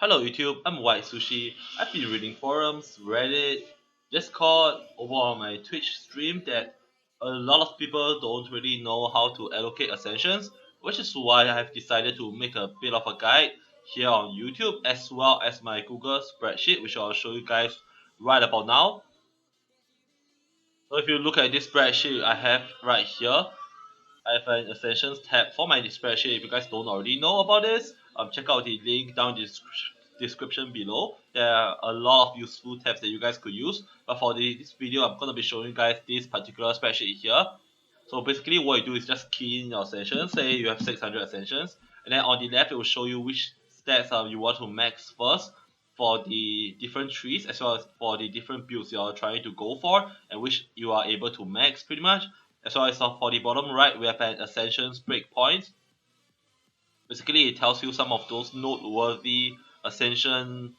Hello YouTube, I'm Whitesushi. I've been reading forums, Reddit, Discord, over on my Twitch stream that a lot of people don't really know how to allocate ascensions, which is why I have decided to make a bit of a guide here on YouTube as well as my Google spreadsheet, which I'll show you guys right about now. So if you look at this spreadsheet I have right here, I have an Ascensions tab for my spreadsheet. If you guys don't already know about this, check out the link down the description below. There are a lot of useful tabs that you guys could use. But for this video, I'm gonna be showing you guys this particular spreadsheet here. So basically, what you do is just key in your ascensions. Say you have 600 ascensions, and then on the left it will show you which stats you want to max first for the different trees as well as for the different builds you are trying to go for and which you are able to max pretty much. As well as for the bottom right, we have an Ascensions breakpoint. Basically, it tells you some of those noteworthy Ascension,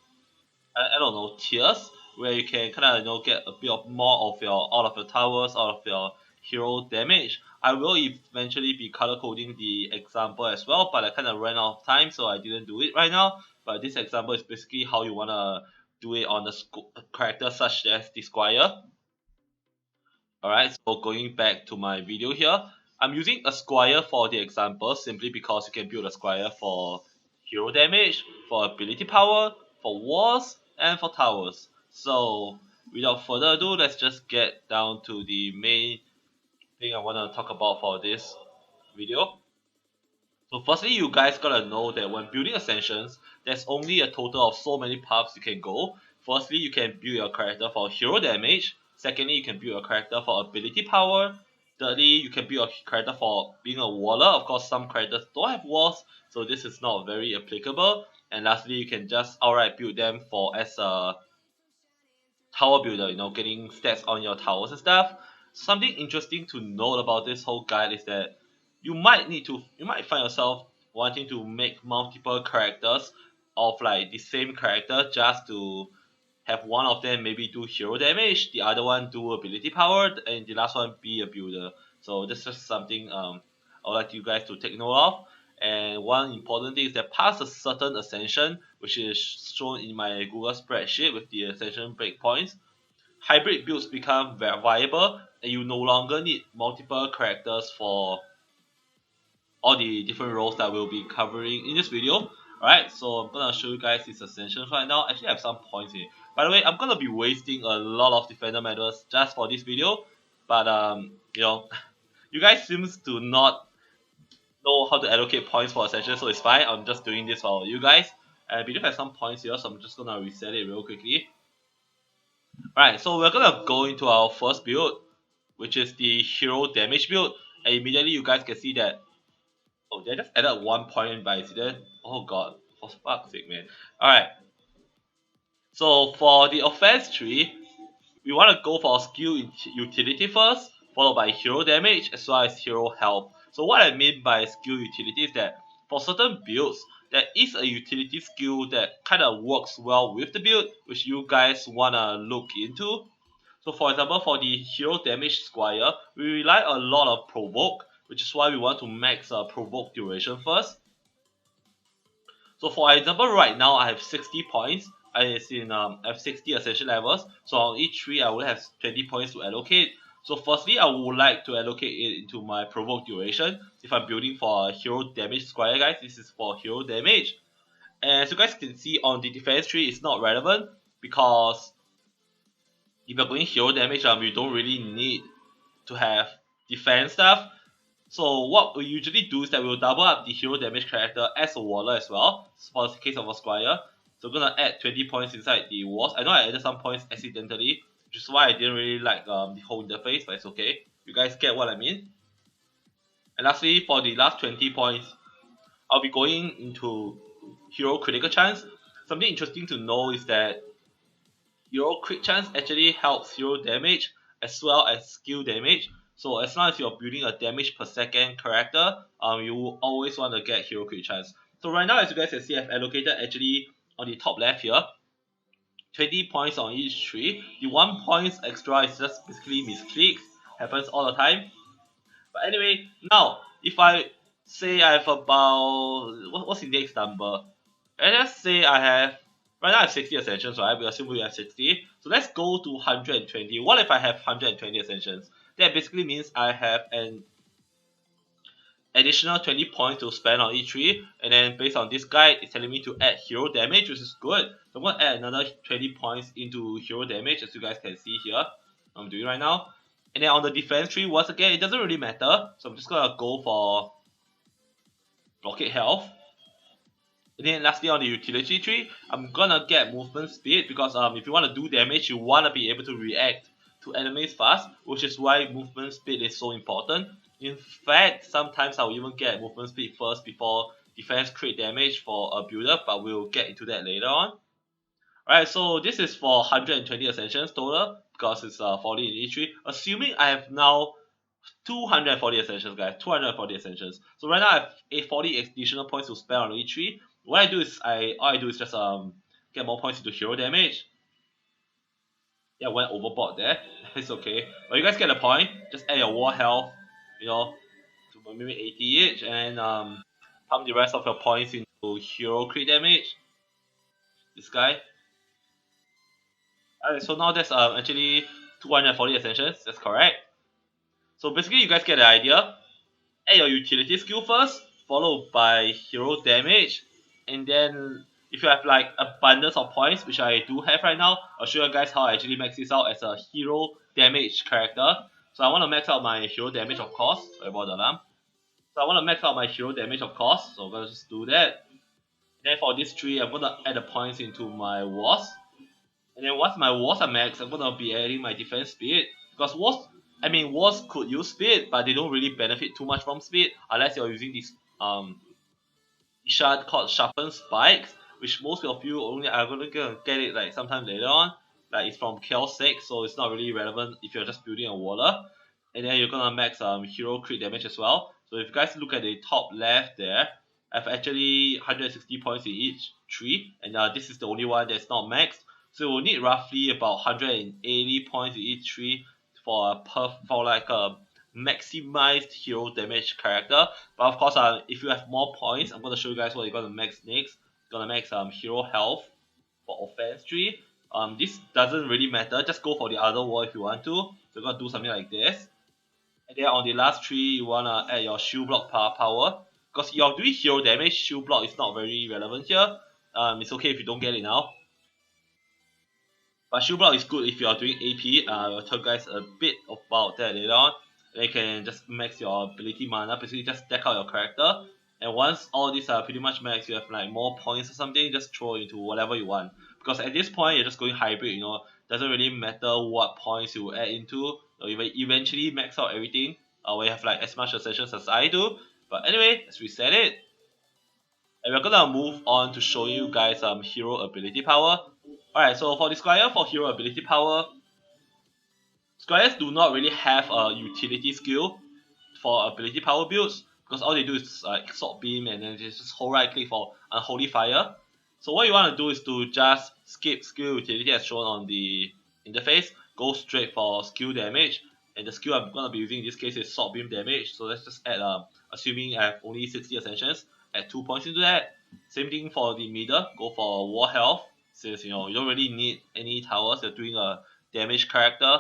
I don't know, tiers where you can kind of get a bit of more of your out of your towers, out of your hero damage. I will eventually be color coding the example as well, but I kind of ran out of time, so I didn't do it right now. But this example is basically how you wanna do it on the character such as the Squire. Alright, so going back to my video here, I'm using a squire for the example simply because you can build a squire for hero damage, for ability power, for walls, and for towers. So without further ado, let's just get down to the main thing I want to talk about for this video. So firstly, you guys gotta know that when building ascensions, there's only a total of so many paths you can go. Firstly, you can build your character for hero damage. Secondly, you can build your character for ability power. Thirdly, you can build a character for being a waller. Of course, some characters don't have walls, so this is not very applicable. And lastly, you can just outright build them for as a tower builder, getting stats on your towers and stuff. Something interesting to note about this whole guide is that you might find yourself wanting to make multiple characters of like the same character just to have one of them maybe do hero damage, the other one do ability power, and the last one be a builder. So this is something I would like you guys to take note of. And one important thing is that past a certain ascension, which is shown in my Google spreadsheet with the ascension breakpoints, hybrid builds become viable and you no longer need multiple characters for all the different roles that we'll be covering in this video. Alright, so I'm gonna show you guys these ascensions right now. Actually, I have some points here. By the way, I'm gonna be wasting a lot of defender medals just for this video, but you guys seems to not know how to allocate points for ascensions, so it's fine. I'm just doing this for you guys. And I believe I have some points here, so I'm just gonna reset it real quickly. Alright, so we're gonna go into our first build, which is the hero damage build, and immediately you guys can see that. Oh, they just added 1 point by accident. Oh god, for fuck's sake, man. Alright, so for the offense tree, we want to go for skill utility first, followed by hero damage as well as hero health. So what I mean by skill utility is that for certain builds, there is a utility skill that kind of works well with the build, which you guys want to look into. So for example, for the hero damage squire, we rely a lot on provoke, which is why we want to max provoke duration first. So for example, right now I have 60 points. I have 60 ascension levels. So on each tree, I will have 20 points to allocate. So firstly, I would like to allocate it into my provoke duration. If I'm building for a hero damage squire, guys, this is for hero damage. And as you guys can see on the defense tree, it's not relevant because if you're going hero damage, you don't really need to have defense stuff. So what we usually do is that we'll double up the hero damage character as a waller as well, for the case of a squire. So we're gonna add 20 points inside the walls. I know I added some points accidentally, which is why I didn't really like the whole interface, but it's okay. You guys get what I mean? And lastly, for the last 20 points, I'll be going into hero critical chance. Something interesting to know is that hero crit chance actually helps hero damage as well as skill damage. So as long as you're building a damage per second character, you will always want to get hero crit chance. So right now, as you guys can see, I've allocated actually on the top left here, 20 points on each tree. The 1 point extra is just basically misclicks, happens all the time. But anyway, now if I say I have about what's the next number? And let's say I have right now I have 60 ascensions, right? We assume we have 60. So let's go to 120. What if I have 120 ascensions? That basically means I have an additional 20 points to spend on each tree, and then based on this guide, it's telling me to add hero damage, which is good. So I'm gonna add another 20 points into hero damage, as you guys can see here. I'm doing right now. And then on the defense tree, once again, it doesn't really matter. So I'm just gonna go for blockade health. And then lastly on the utility tree, I'm gonna get movement speed because if you wanna do damage, you wanna be able to react to enemies fast, which is why movement speed is so important. In fact, sometimes I'll even get movement speed first before defense crit damage for a builder, but we'll get into that later on. Alright, so this is for 120 ascensions total because it's 40 in each tree. Assuming I have now 240 ascensions, guys. 240 ascensions. So right now I have 40 additional points to spend on each tree. What I do is all I do is just get more points into hero damage. Yeah, went overboard there. It's okay. But you guys get the point. Just add your war health, you know, to maybe 80 each, and then pump the rest of your points into hero crit damage. This guy. Alright, so now that's actually 240 ascensions. That's correct. So basically, you guys get the idea. Add your utility skill first, followed by hero damage, and then if you have like abundance of points, which I do have right now, I'll show you guys how I actually max this out as a hero damage character. So I want to max out my hero damage, of course. Sorry about the alarm. So I want to max out my hero damage, of course. So I'm gonna just do that. Then for this tree, I'm gonna add the points into my wars. And then once my wars are maxed, I'm gonna be adding my defense speed. Because wars could use speed, but they don't really benefit too much from speed unless you're using this shard called sharpened spikes, which most of you only are gonna get it like sometime later on. Like it's from Kel 6, so it's not really relevant if you're just building a waller. And then you're gonna max hero crit damage as well. So if you guys look at the top left there, I've actually 160 points in each tree, and this is the only one that's not maxed. So we'll need roughly about 180 points in each tree for for like a maximized hero damage character. But of course, if you have more points, I'm gonna show you guys what you're gonna max next. You're gonna max hero health for offense tree. This doesn't really matter. Just go for the other wall if you want to. So you're gonna do something like this. And then on the last tree, you wanna add your shield block power. Because you're doing hero damage, shield block is not very relevant here. It's okay if you don't get it now. But shield block is good if you are doing AP. I'll tell you guys a bit about that later on. Then you can just max your ability mana, basically just deck out your character. And once all these are pretty much max, you have like more points or something, just throw into whatever you want. Because at this point, you're just going hybrid, doesn't really matter what points you add into. You will eventually max out everything. Where you have like as much sessions as I do. But anyway, let's reset it. And we're gonna move on to show you guys hero ability power. Alright, so for the Squire for hero ability power, Squires do not really have a utility skill for ability power builds because all they do is like sword beam and then just hold right click for unholy fire. So what you want to do is to just skip skill utility as shown on the interface, go straight for skill damage, and the skill I'm gonna be using in this case is sword beam damage. So let's just add assuming I have only 60 ascensions, add 2 points into that. Same thing for the middle, go for war health since you don't really need any towers. You're doing a damage character.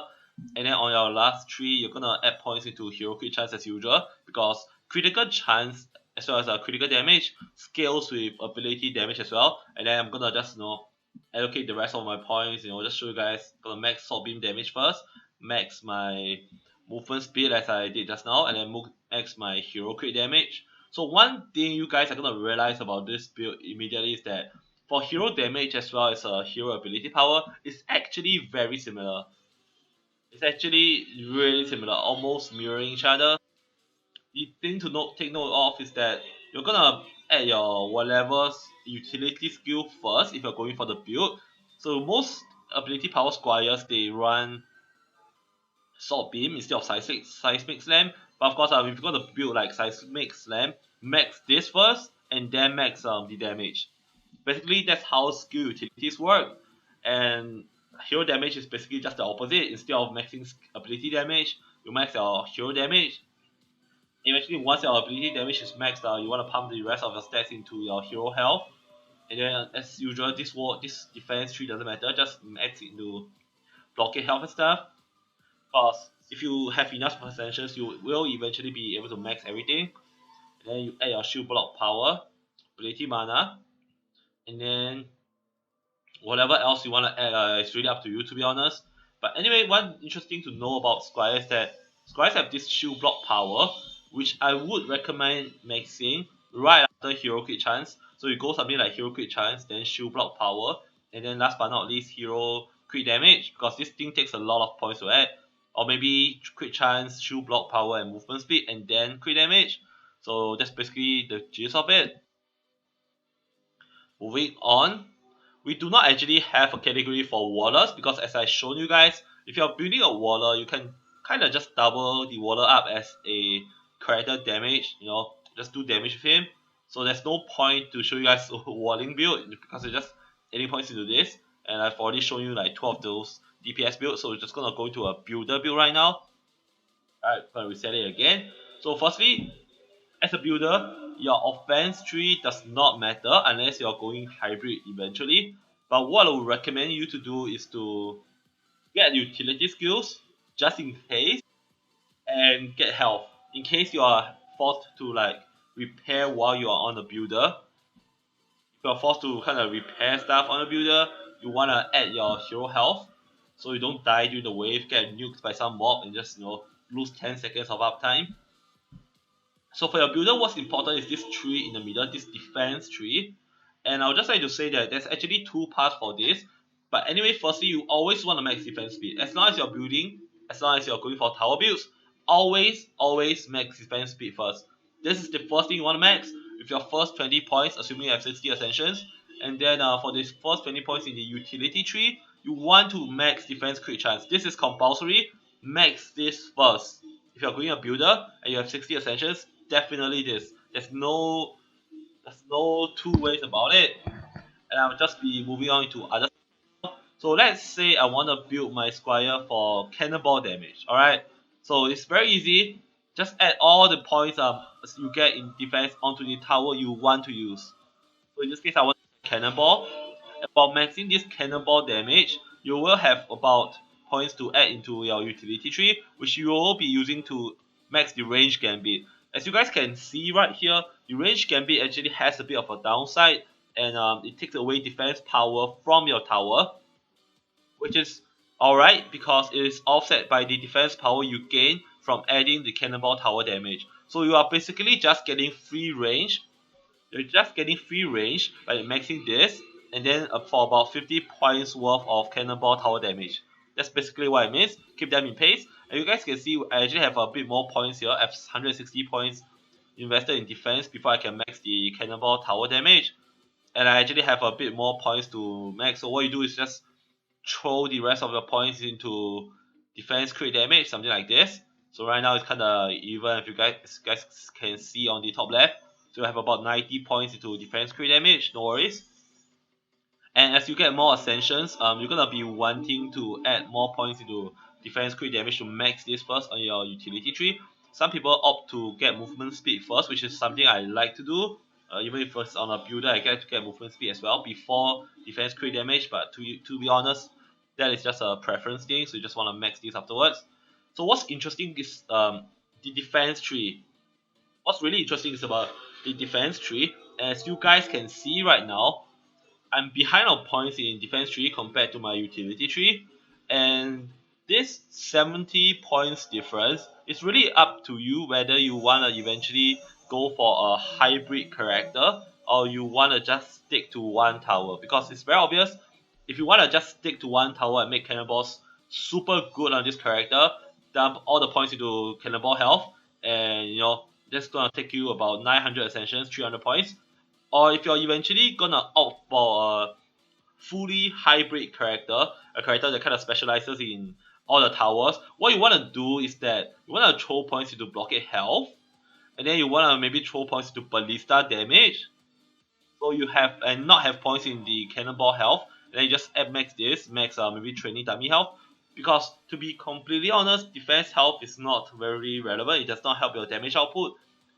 And then on your last tree, you're gonna add points into hero crit chance as usual because critical chance as well as critical damage scales with ability damage as well. And then I'm gonna just allocate the rest of my points. Just show you guys. Gonna max sword beam damage first, max my movement speed as I did just now, and then max my hero crit damage. So one thing you guys are gonna realize about this build immediately is that for hero damage as well as a hero ability power, it's actually very similar. It's actually really similar, almost mirroring each other. The thing to take note of is that you're gonna add your whatever's utility skill first if you're going for the build. So most ability power squires they run sword beam instead of seismic slam. But of course, if you're gonna build like seismic slam, max this first and then max the damage. Basically, that's how skill utilities work. And hero damage is basically just the opposite. Instead of maxing ability damage, you max your hero damage. Eventually, once your ability damage is maxed out, you want to pump the rest of your stats into your hero health. And then as usual, this defense tree doesn't matter. Just max it into blockade health and stuff. Cause if you have enough Ascensions, you will eventually be able to max everything. And then you add your shield block power, ability mana, and then whatever else you want to add, it's really up to you to be honest. But anyway, one interesting to know about Squire is that Squires have this shield block power, which I would recommend maxing right after Hero Crit Chance. So you go something like Hero Crit Chance, then shield block power, and then last but not least Hero Crit Damage, because this thing takes a lot of points to add. Or maybe Crit Chance, shield block power, and movement speed, and then Crit Damage. So that's basically the gist of it. Moving on, we do not actually have a category for wallers because as I shown you guys, if you're building a waller, you can kind of just double the waller up as a character damage, just do damage with him. So there's no point to show you guys a walling build because you're just adding points into this. And I've already shown you like 2 of those DPS builds, so we're just gonna go into a builder build right now. Alright, gonna reset it again. So firstly, as a builder, your offense tree does not matter unless you're going hybrid eventually. But what I would recommend you to do is to get utility skills just in case and get health. In case you are forced to like repair while you are on the builder, if you're forced to kind of repair stuff on the builder, you wanna add your hero health so you don't die during the wave, get nuked by some mob and just lose 10 seconds of uptime. So for your builder, what's important is this tree in the middle, this defense tree. And I would just like to say that there's actually two parts for this. But anyway, firstly, you always want to max defense speed. As long as you're building, as long as you're going for tower builds, always max defense speed first. This is the first thing you want to max with your first 20 points, assuming you have 60 ascensions. And then for this first 20 points in the utility tree, you want to max defense crit chance. This is compulsory. Max this first. If you're going a builder and you have 60 ascensions, definitely this. There's no two ways about it. And I'll just be moving on to other. So let's say I want to build my squire for cannonball damage. Alright. So it's very easy. Just add all the points you get in defense onto the tower you want to use. So in this case I want cannonball. For maxing this cannonball damage, you will have about points to add into your utility tree, which you will be using to max the range gambit. As you guys can see right here, the range gambit actually has a bit of a downside, and it takes away defense power from your tower, which is alright because it is offset by the defense power you gain from adding the cannonball tower damage. So you are basically just getting free range. You're just getting free range by maxing this, and then for about 50 points worth of cannonball tower damage. That's basically what it means. Keep them in pace. And you guys can see I actually have a bit more points here. I have 160 points invested in defense before I can max the cannonball tower damage. And I actually have a bit more points to max. So what you do is just throw the rest of your points into defense crit damage, something like this. So right now it's kind of even if you guys can see on the top left. So you have about 90 points into defense crit damage, no worries. And as you get more ascensions, you're gonna be wanting to add more points into defense crit damage to max this first on your utility tree. Some people opt to get movement speed first, which is something I like to do. Even if it's on a builder, I get to get movement speed as well before defense crit damage. But to be honest, that is just a preference thing. So you just want to max this afterwards. So what's interesting is the defense tree. What's really interesting is about the defense tree. As you guys can see right now, I'm behind on points in defense tree compared to my utility tree, and this 70 points difference is really up to you whether you wanna eventually go for a hybrid character or you wanna just stick to one tower because it's very obvious if you wanna just stick to one tower and make cannonballs super good on this character, dump all the points into cannonball health and that's gonna take you about 900 ascensions, 300 points. Or if you're eventually gonna opt for a fully hybrid character, a character that kind of specializes in all the towers, what you want to do is that you want to throw points into blockade health, and then you want to maybe throw points into ballista damage, so you have and not have points in the cannonball health, and then you just add max this, max maybe training dummy health. Because to be completely honest, defense health is not very relevant. It does not help your damage output.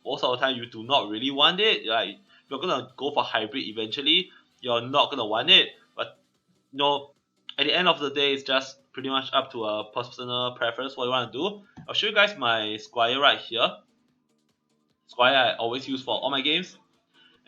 Most of the time, you do not really want it. Like you're gonna go for hybrid eventually. you're not gonna want it. But at the end of the day, it's just pretty much up to a personal preference what you want to do. I'll show you guys my Squire right here. Squire I always use for all my games.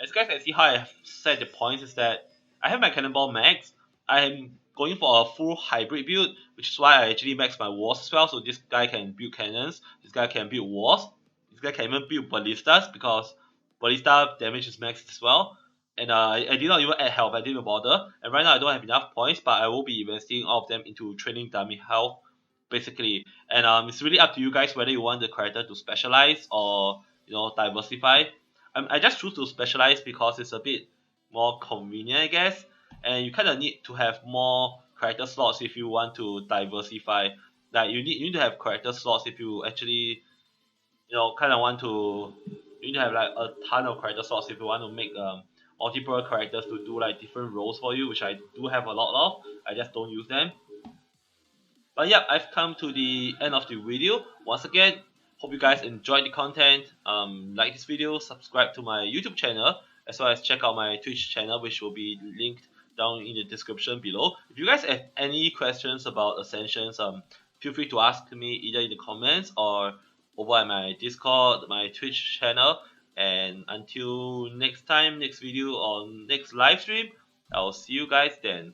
As you guys can see how I have set the points is that I have my Cannonball max. I am going for a full hybrid build, which is why I actually max my walls as well. So this guy can build cannons, this guy can build walls, this guy can even build ballistas because ballista damage is maxed as well. And I did not even add health, I didn't even bother. And right now I don't have enough points, but I will be investing all of them into training dummy health, basically. And it's really up to you guys whether you want the character to specialize or diversify. I just choose to specialize because it's a bit more convenient, I guess. And you kind of need to have more character slots if you want to diversify. Like you need to have character slots if you actually kind of want to. You need to have like a ton of character slots if you want to make multiple characters to do like different roles for you, which I do have a lot of. I just don't use them. But yeah, I've come to the end of the video. Once again, hope you guys enjoyed the content. Like this video, subscribe to my YouTube channel, as well as check out my Twitch channel, which will be linked down in the description below. If you guys have any questions about Ascensions, feel free to ask me either in the comments or over at my Discord, my Twitch channel. And until next time, next video or next live stream, I'll see you guys then.